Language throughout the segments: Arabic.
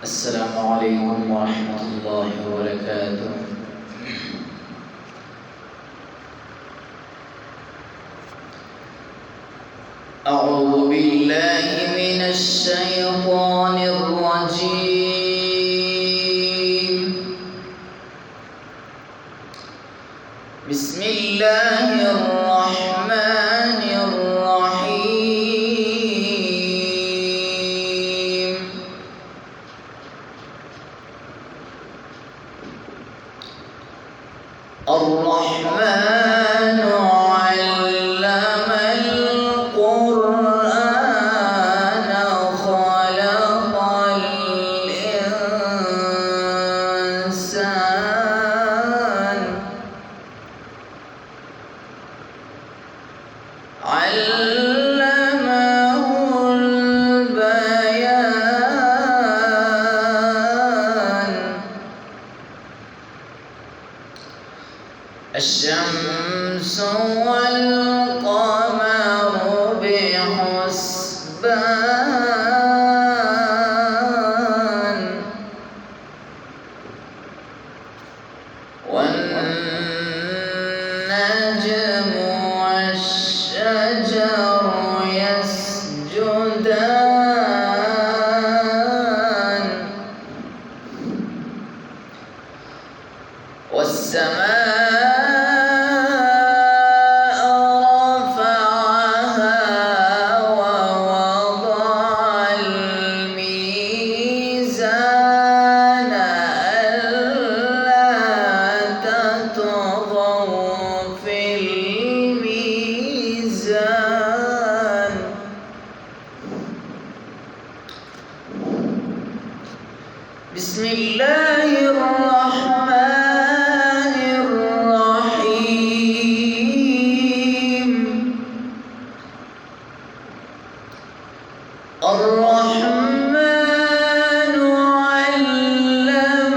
السلام عليكم ورحمة الله وبركاته. أعوذ بالله من الشيطان الرجيم. بسم الله الرحمن الرحيم. الرحمن علم القرآن خلق الإنسان علمه البيان. الشمس والقمر بحسبان والنجم والشجر يسجدان والسماء رفعها ووضع الميزان ألا تطغوا في الميزان. بسم الله الرحمن الرحيم. الرحمن علم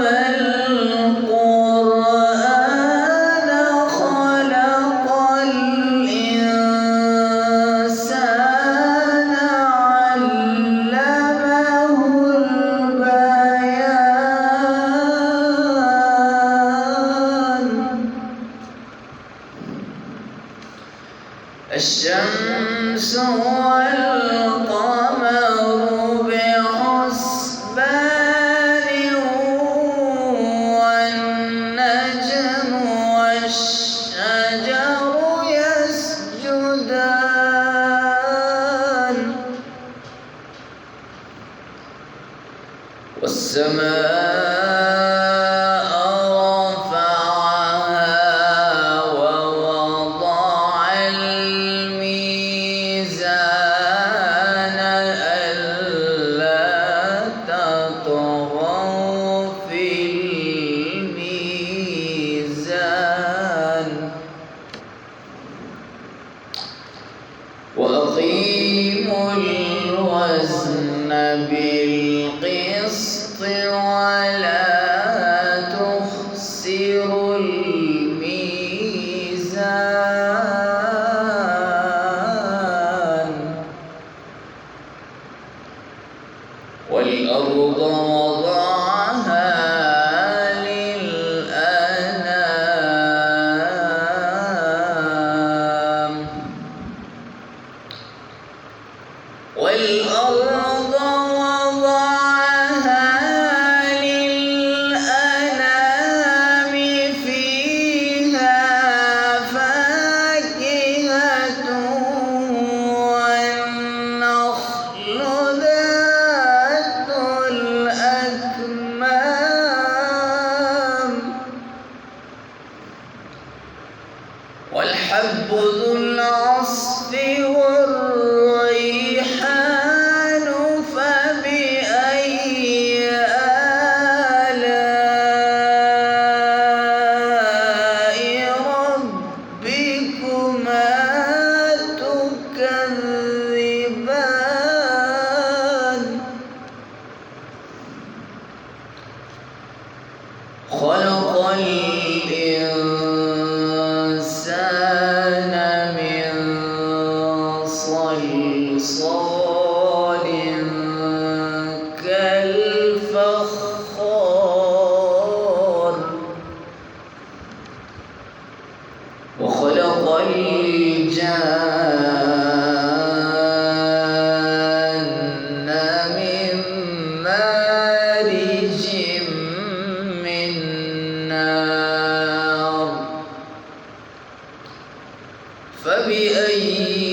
القرآن خلق الإنسان علمه البيان. الشمس والقمر بحسبان والنجم والشجر يسجدان والسماء رفعها ووضع الميزان ألا تطغوا في الميزان وأقيموا الوزن بالقسط ولا تخسروا الميزان. والأرض وضعها للأنام والأرض وضعها للأنام فيها فاكهة والنخل ذات الأكمام والحب ذو العصف والريحان فبأي آلاء ربكما تكذبان. خلق الإنسان من صلصال كالفخار الفخار وخلق الجان من مارج من نار فبأي